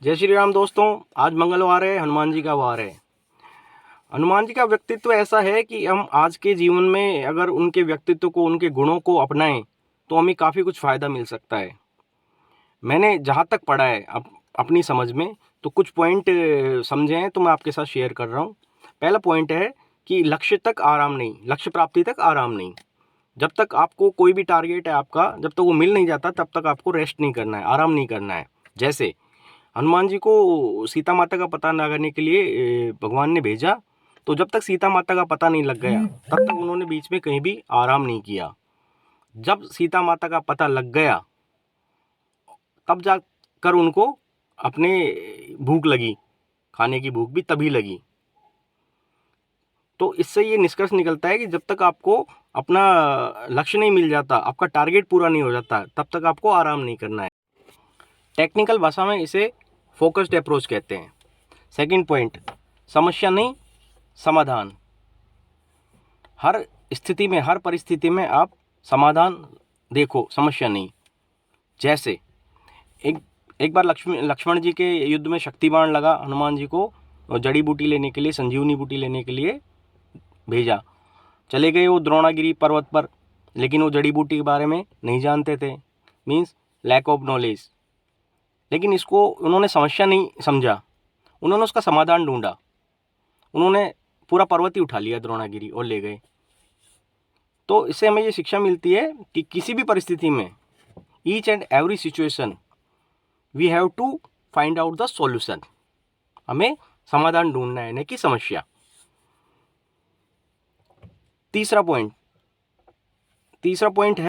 जय श्री राम दोस्तों। आज मंगलवार है, हनुमान जी का वार है। हनुमान जी का व्यक्तित्व ऐसा है कि हम आज के जीवन में अगर उनके व्यक्तित्व को, उनके गुणों को अपनाएं तो हमें काफ़ी कुछ फ़ायदा मिल सकता है। मैंने जहाँ तक पढ़ा है अपनी समझ में, तो कुछ पॉइंट समझे हैं तो मैं आपके साथ शेयर कर रहा हूँ। पहला पॉइंट है कि लक्ष्य तक आराम नहीं, लक्ष्य प्राप्ति तक आराम नहीं। जब तक आपको कोई भी टारगेट है आपका, जब तक वो मिल नहीं जाता तब तक आपको रेस्ट नहीं करना है, आराम नहीं करना है। जैसे हनुमान जी को सीता माता का पता लगाने के लिए भगवान ने भेजा, तो जब तक सीता माता का पता नहीं लग गया तब तक उन्होंने बीच में कहीं भी आराम नहीं किया। जब सीता माता का पता लग गया तब जाकर उनको अपने भूख लगी, खाने की भूख भी तभी लगी। तो इससे ये निष्कर्ष निकलता है कि जब तक आपको अपना लक्ष्य नहीं मिल जाता, आपका टारगेट पूरा नहीं हो जाता, तब तक आपको आराम नहीं करना है। टेक्निकल भाषा में इसे फोकस्ड अप्रोच कहते हैं। सेकंड पॉइंट, समस्या नहीं समाधान। हर स्थिति में, हर परिस्थिति में आप समाधान देखो, समस्या नहीं। जैसे एक एक बार लक्ष्मण जी के युद्ध में शक्ति बाण लगा, हनुमान जी को जड़ी बूटी लेने के लिए, संजीवनी बूटी लेने के लिए भेजा। चले गए वो द्रोणागिरी पर्वत पर, लेकिन वो जड़ी बूटी के बारे में नहीं जानते थे, मीन्स लैक ऑफ नॉलेज। लेकिन इसको उन्होंने समस्या नहीं समझा, उन्होंने उसका समाधान ढूंढा। उन्होंने पूरा पर्वत ही उठा लिया द्रोणागिरी और ले गए। तो इससे हमें ये शिक्षा मिलती है कि किसी भी परिस्थिति में, each and every situation we have to find out the solution. हमें समाधान ढूंढना है, न कि समस्या। तीसरा पॉइंट है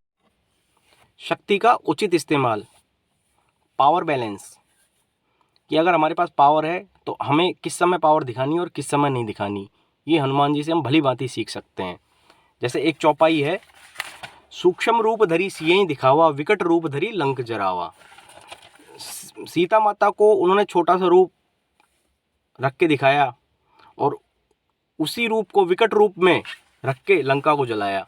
शक्ति का उचित इस्तेमाल, पावर बैलेंस। कि अगर हमारे पास पावर है तो हमें किस समय पावर दिखानी और किस समय नहीं दिखानी, ये हनुमान जी से हम भली भांति सीख सकते हैं। जैसे एक चौपाई है, सूक्ष्म रूप धरी सियहि दिखावा, विकट रूप धरी लंक जरावा। सीता माता को उन्होंने छोटा सा रूप रख के दिखाया और उसी रूप को विकट रूप में रख के लंका को जलाया।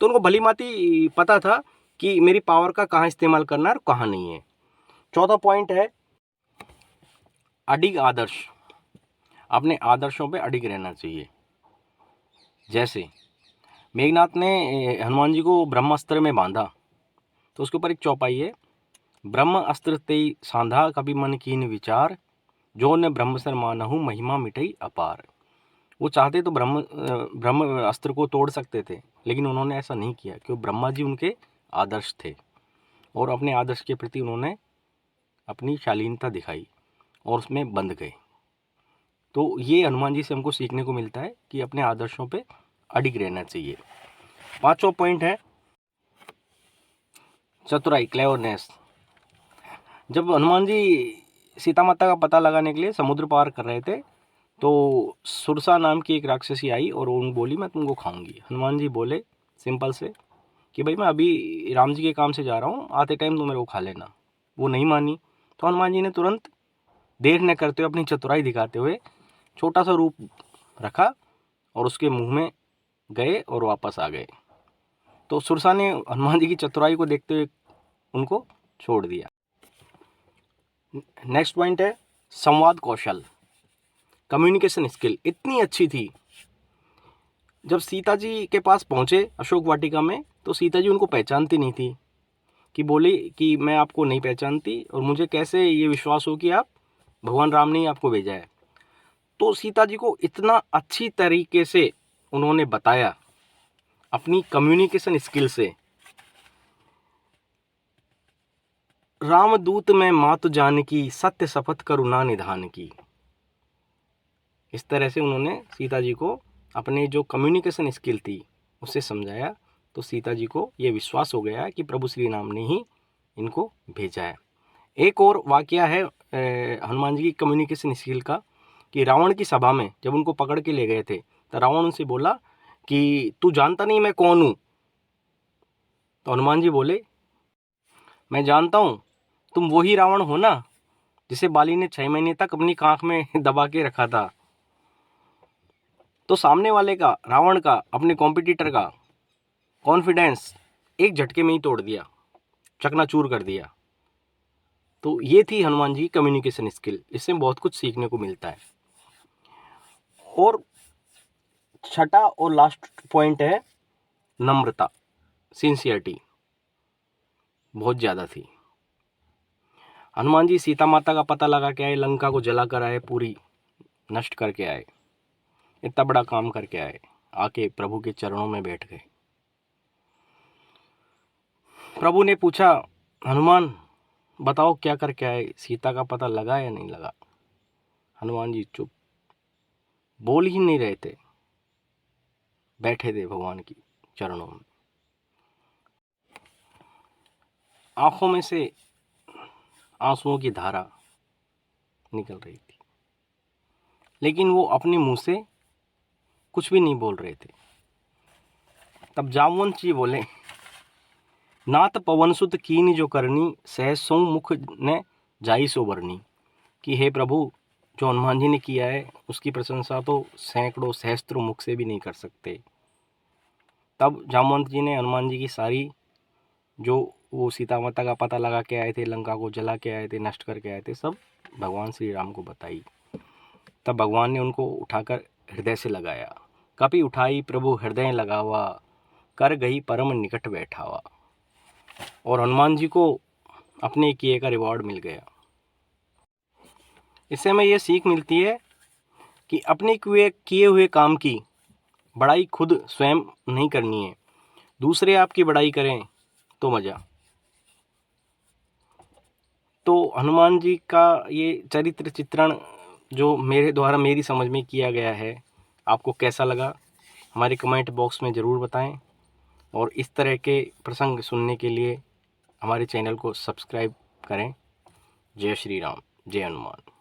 तो उनको भली भांति पता था कि मेरी पावर का कहाँ इस्तेमाल करना है और कहाँ नहीं है। चौथा पॉइंट है अडिग आदर्श। अपने आदर्शों पे अडिग रहना चाहिए। जैसे मेघनाथ ने हनुमान जी को ब्रह्मास्त्र में बांधा, तो उसके ऊपर एक चौपाई है, ब्रह्म अस्त्र तेई सांधा, कभी मन कीन विचार, जो ने ब्रह्मसर मानहु, महिमा मिटई अपार। वो चाहते तो ब्रह्म अस्त्र को तोड़ सकते थे, लेकिन उन्होंने ऐसा नहीं किया, क्योंकि ब्रह्मा जी उनके आदर्श थे और अपने आदर्श के प्रति उन्होंने अपनी शालीनता दिखाई और उसमें बंध गए। तो ये हनुमान जी से हमको सीखने को मिलता है कि अपने आदर्शों पे अडिग रहना चाहिए। पांचवा पॉइंट है चतुराई, क्लेवरनेस। जब हनुमान जी सीता माता का पता लगाने के लिए समुद्र पार कर रहे थे, तो सुरसा नाम की एक राक्षसी आई और उन बोली मैं तुमको खाऊंगी। हनुमान जी बोले सिंपल से कि भाई मैं अभी राम जी के काम से जा रहा हूँ, आते टाइम तुम मेरे को खा लेना। वो नहीं मानी, तो हनुमान जी ने तुरंत देर न करते हुए, अपनी चतुराई दिखाते हुए छोटा सा रूप रखा और उसके मुंह में गए और वापस आ गए। तो सुरसा ने हनुमान जी की चतुराई को देखते हुए उनको छोड़ दिया। नेक्स्ट पॉइंट है संवाद कौशल, कम्युनिकेशन स्किल इतनी अच्छी थी। जब सीता जी के पास पहुंचे अशोक वाटिका में, तो सीता जी उनको पहचानती नहीं थी, कि बोली कि मैं आपको नहीं पहचानती और मुझे कैसे ये विश्वास हो कि आप भगवान राम ने ही आपको भेजा है। तो सीता जी को इतना अच्छी तरीके से उन्होंने बताया अपनी कम्युनिकेशन स्किल से, रामदूत में मातु जानकी, सत्य शपथ करुणा निधान की। इस तरह से उन्होंने सीता जी को अपने जो कम्युनिकेशन स्किल थी उससे समझाया। तो सीता जी को ये विश्वास हो गया कि प्रभु श्री राम ने ही इनको भेजा है। एक और वाकया है हनुमान जी की कम्युनिकेशन स्किल का, कि रावण की सभा में जब उनको पकड़ के ले गए थे, तो रावण उनसे बोला कि तू जानता नहीं मैं कौन हूँ। तो हनुमान जी बोले मैं जानता हूँ, तुम वही रावण हो ना जिसे बाली ने 6 महीने तक अपनी आंख में दबा के रखा था। तो सामने वाले का, रावण का, अपने कॉम्पिटिटर का कॉन्फिडेंस एक झटके में ही तोड़ दिया, चकनाचूर कर दिया। तो ये थी हनुमान जी की कम्युनिकेशन स्किल। इससे बहुत कुछ सीखने को मिलता है। और छठा और लास्ट पॉइंट है नम्रता, सिंसियरिटी बहुत ज़्यादा थी। हनुमान जी सीता माता का पता लगा के आए, लंका को जला कर आए, पूरी नष्ट करके आए, इतना बड़ा काम करके आए, आके प्रभु के चरणों में बैठ गए। प्रभु ने पूछा, हनुमान बताओ क्या करके आए, सीता का पता लगा या नहीं लगा? हनुमान जी चुप, बोल ही नहीं रहे थे, बैठे थे भगवान की चरणों में। आंखों में से आंसुओं की धारा निकल रही थी, लेकिन वो अपने मुंह से कुछ भी नहीं बोल रहे थे। तब जामवंत जी बोले, नाथ पवन सुत कीनी जो करनी, सहज सो मुख ने जाई सो बरनी। कि हे प्रभु, जो हनुमान जी ने किया है उसकी प्रशंसा तो सैकड़ों सहस्त्रों मुख से भी नहीं कर सकते। तब जामवंत जी ने हनुमान जी की सारी, जो वो सीता माता का पता लगा के आए थे, लंका को जला के आए थे, नष्ट करके आए थे, सब भगवान श्री राम को बताई। तब भगवान ने उनको उठाकर हृदय से लगाया। कपि उठाई प्रभु हृदय लगावा, कर गई परम निकट बैठावा। और हनुमान जी को अपने किए का रिवॉर्ड मिल गया। इससे हमें ये सीख मिलती है कि अपने किए हुए काम की बड़ाई खुद स्वयं नहीं करनी है, दूसरे आपकी बड़ाई करें तो मज़ा। तो हनुमान जी का ये चरित्र चित्रण जो मेरे द्वारा मेरी समझ में किया गया है, आपको कैसा लगा हमारे कमेंट बॉक्स में ज़रूर बताएं। और इस तरह के प्रसंग सुनने के लिए हमारे चैनल को सब्सक्राइब करें। जय श्री राम, जय हनुमान।